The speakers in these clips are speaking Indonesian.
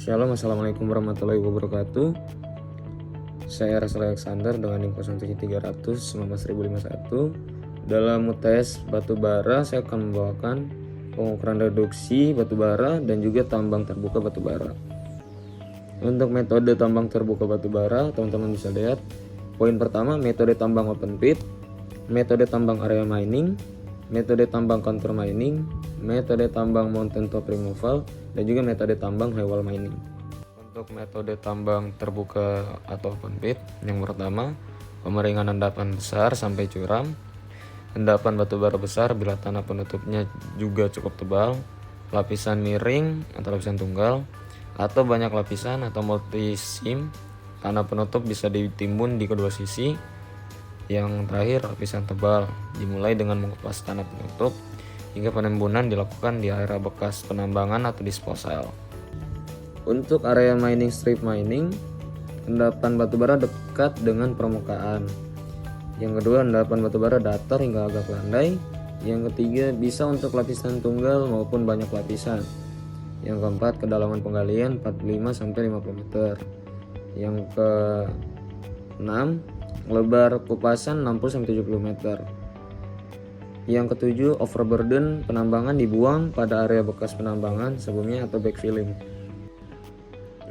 Shalom, Assalamualaikum warahmatullahi wabarakatuh. Saya Rasel Alexander dengan info 17300 19051. Dalam UTS batubara saya akan membawakan pengukuran reduksi batubara dan juga tambang terbuka batubara. Untuk metode tambang terbuka batubara, teman-teman bisa lihat poin pertama, metode tambang open pit, metode tambang area mining, metode tambang contour mining, metode tambang mountain top removal, dan juga metode tambang highwall mining. Untuk metode tambang terbuka atau open pit, yang pertama, pemeringan endapan besar sampai curam, endapan batubara besar bila tanah penutupnya juga cukup tebal, lapisan miring atau lapisan tunggal, atau banyak lapisan atau multi seam. Tanah penutup bisa ditimbun di kedua sisi. Yang terakhir, lapisan tebal, dimulai dengan mengupas tanah penutup hingga penimbunan dilakukan di area bekas penambangan atau disposal. Untuk area mining strip mining, endapan batubara dekat dengan permukaan. Yang kedua, endapan batubara datar hingga agak landai. Yang ketiga, bisa untuk lapisan tunggal maupun banyak lapisan. Yang keempat, kedalaman penggalian 45 sampai 50 meter. Yang keenam, lebar kupasan 60 sampai 70 meter. Yang ketujuh, overburden penambangan dibuang pada area bekas penambangan sebelumnya atau backfilling.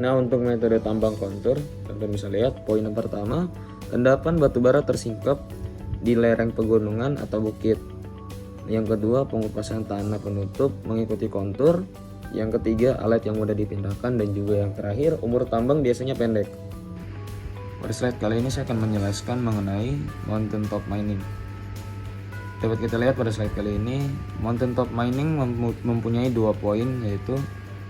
Nah, untuk metode tambang kontur, teman-teman bisa lihat poin yang pertama, endapan batubara tersingkap di lereng pegunungan atau bukit. Yang kedua, pengupasan tanah penutup mengikuti kontur. Yang ketiga, alat yang mudah dipindahkan. Dan juga yang terakhir, umur tambang biasanya pendek. Pada slide kali ini saya akan menjelaskan mengenai mountain top mining. Dapat kita lihat pada slide kali ini, mountain top mining mempunyai dua poin, yaitu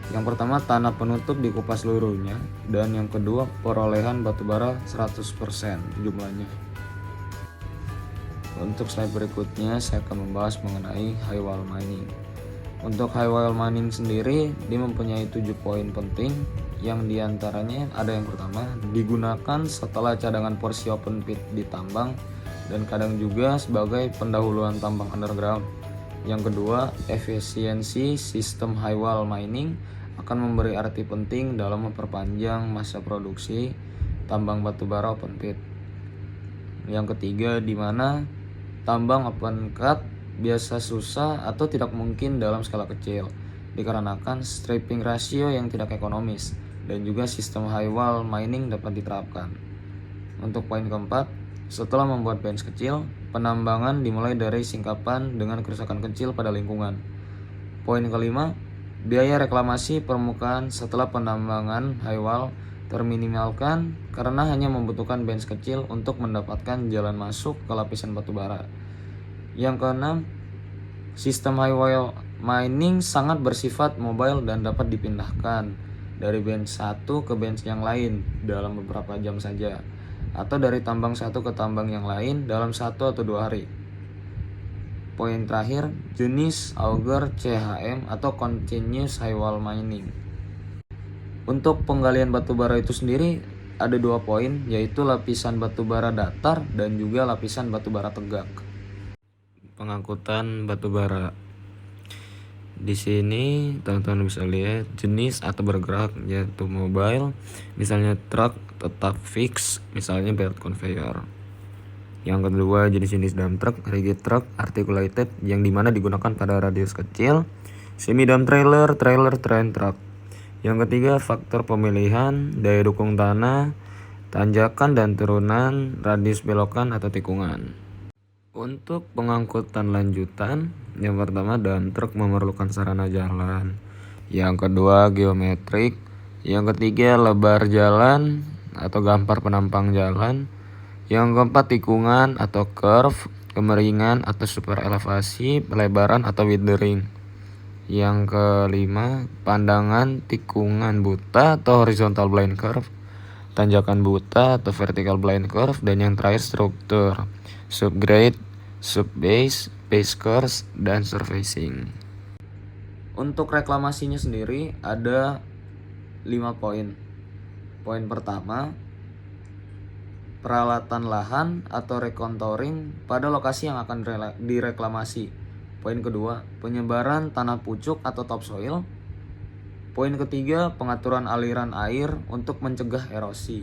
yang pertama, tanah penutup dikupas seluruhnya, dan yang kedua, perolehan batubara 100% jumlahnya. Untuk slide berikutnya saya akan membahas mengenai highwall mining. Untuk highwall mining sendiri, dia mempunyai 7 poin penting, yang diantaranya ada yang pertama, digunakan setelah cadangan porsi open pit ditambang dan kadang juga sebagai pendahuluan tambang underground. Yang kedua, efisiensi sistem highwall mining akan memberi arti penting dalam memperpanjang masa produksi tambang batubara open pit. Yang ketiga, di mana tambang open cut biasa susah atau tidak mungkin dalam skala kecil dikarenakan stripping ratio yang tidak ekonomis, dan juga sistem highwall mining dapat diterapkan. Untuk poin keempat, setelah membuat bench kecil, penambangan dimulai dari singkapan dengan kerusakan kecil pada lingkungan. Poin kelima, biaya reklamasi permukaan setelah penambangan highwall terminimalkan karena hanya membutuhkan bench kecil untuk mendapatkan jalan masuk ke lapisan batubara. Yang keenam, sistem highwall mining sangat bersifat mobile dan dapat dipindahkan dari bench satu ke bench yang lain dalam beberapa jam saja, atau dari tambang satu ke tambang yang lain dalam 1 atau 2 hari. Poin terakhir, jenis auger CHM atau continuous highwall mining. Untuk penggalian batubara itu sendiri ada 2 poin, yaitu lapisan batubara datar dan juga lapisan batubara tegak. Pengangkutan batubara. Di sini teman-teman bisa lihat jenis atau bergerak, yaitu mobile, misalnya truk tetap fix, misalnya belt conveyor. Yang kedua, jenis-jenis dump truck, rigid truck, articulated, yang dimana digunakan pada radius kecil, semi dump trailer, trailer train truck. Yang ketiga, faktor pemilihan, daya dukung tanah, tanjakan dan turunan, radius belokan atau tikungan. Untuk pengangkutan lanjutan, yang pertama, dump truck memerlukan sarana jalan. Yang kedua, geometrik. Yang ketiga, lebar jalan atau gampar penampang jalan. Yang keempat, tikungan atau curve, kemiringan atau super elevasi, pelebaran atau withering. Yang kelima, pandangan tikungan buta atau horizontal blind curve, tanjakan buta atau vertical blind curve, dan yang terakhir struktur, subgrade, subbase, base course, dan surfacing. Untuk reklamasinya sendiri ada 5 poin. Poin pertama, peralatan lahan atau recontouring pada lokasi yang akan direklamasi. Poin kedua, penyebaran tanah pucuk atau topsoil. Poin ketiga, pengaturan aliran air untuk mencegah erosi.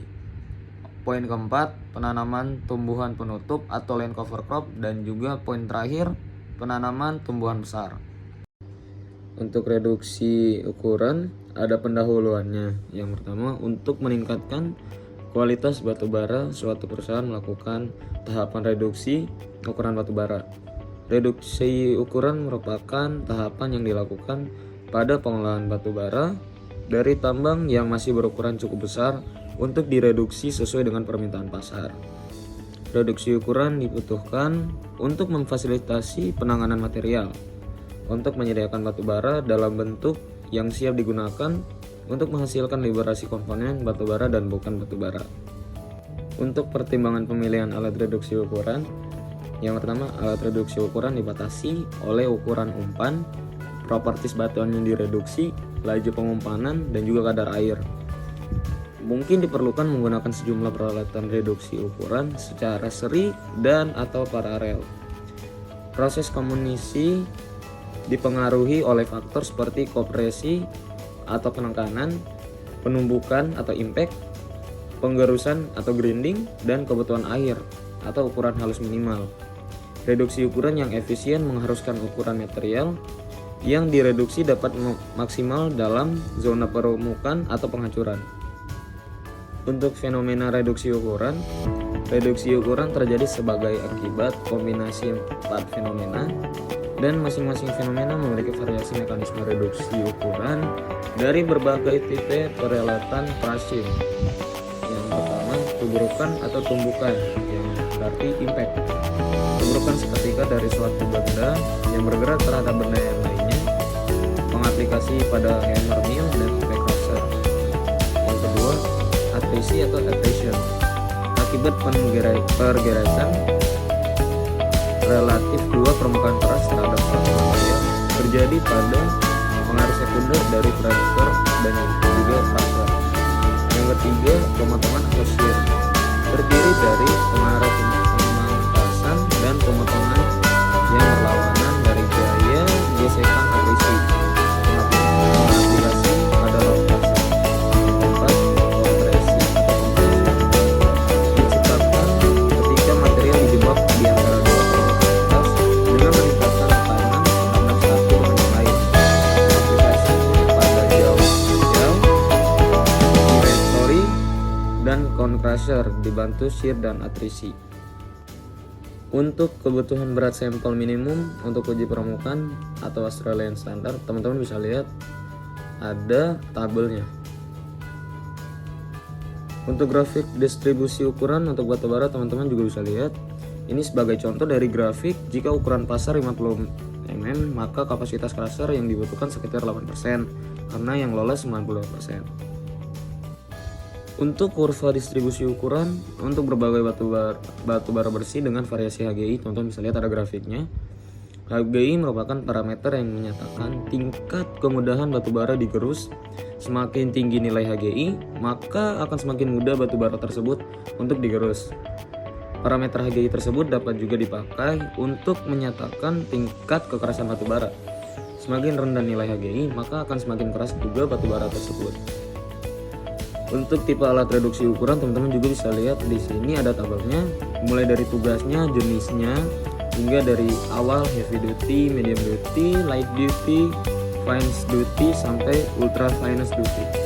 Poin keempat, penanaman tumbuhan penutup atau land cover crop, dan juga poin terakhir, penanaman tumbuhan besar. Untuk reduksi ukuran ada pendahuluannya. Yang pertama, untuk meningkatkan kualitas batu bara, suatu perusahaan melakukan tahapan reduksi ukuran batu bara. Reduksi ukuran merupakan tahapan yang dilakukan pada pengolahan batu bara dari tambang yang masih berukuran cukup besar untuk direduksi sesuai dengan permintaan pasar. Reduksi ukuran dibutuhkan untuk memfasilitasi penanganan material, untuk menyediakan batu bara dalam bentuk yang siap digunakan untuk menghasilkan liberasi komponen batu bara dan bukan batu bara. Untuk pertimbangan pemilihan alat reduksi ukuran, yang pertama, alat reduksi ukuran dibatasi oleh ukuran umpan, properties batuan yang direduksi, laju pengumpanan, dan juga kadar air. Mungkin diperlukan menggunakan sejumlah peralatan reduksi ukuran secara seri dan atau paralel. Proses komunisi dipengaruhi oleh faktor seperti kompresi atau penekanan, penumbukan atau impact, penggerusan atau grinding, dan kebutuhan air atau ukuran halus minimal. Reduksi ukuran yang efisien mengharuskan ukuran material yang direduksi dapat maksimal dalam zona permukaan atau penghancuran. Untuk fenomena reduksi ukuran terjadi sebagai akibat kombinasi 4 fenomena, dan masing-masing fenomena memiliki variasi mekanisme reduksi ukuran dari berbagai tipe peralatan crushing. Yang pertama, tubrukan atau tumbukan, yang berarti impact. Tubrukan seketika dari suatu benda yang bergerak terhadap benda yang lainnya, mengaplikasi pada hammer mill dan impact crusher. Yang kedua, atrisi atau attrition, akibat pergerakan relatif dua permukaan keras terhadap suatu material terjadi pada pengaruh sekunder dari pressure dan juga pressure. Yang ketiga, pemotongan atau shear, terdiri dari pengaruh pemangkasan dan pemotongan yang berlawanan dari gaya gesekan atrisi, mengaplikasi pada rock pressure. Keempat, kompresi atau kompression, diciptakan ketika material dijebak di antara dua permukaan atas dengan meningkatkan tekanan terhadap satu dengan yang lain. Aplikasi pada jauh directory dan cone crusher dibantu shear dan atrisi. Untuk kebutuhan berat sampel minimum untuk uji permukaan atau Australian Standard, teman-teman bisa lihat ada tabelnya. Untuk grafik distribusi ukuran untuk batu bara, teman-teman juga bisa lihat. Ini sebagai contoh dari grafik, jika ukuran pasar 50 mm, maka kapasitas crusher yang dibutuhkan sekitar 8%, karena yang lolos 92%. Untuk kurva distribusi ukuran untuk berbagai batu bara bersih dengan variasi HGI, teman-teman bisa lihat ada grafiknya. HGI merupakan parameter yang menyatakan tingkat kemudahan batu bara digerus. Semakin tinggi nilai HGI, maka akan semakin mudah batu bara tersebut untuk digerus. Parameter HGI tersebut dapat juga dipakai untuk menyatakan tingkat kekerasan batu bara. Semakin rendah nilai HGI, maka akan semakin keras juga batu bara tersebut. Untuk tipe alat reduksi ukuran, teman-teman juga bisa lihat di sini ada tabelnya, mulai dari tugasnya, jenisnya, hingga dari awal heavy duty, medium duty, light duty, fine duty, sampai ultra fine duty.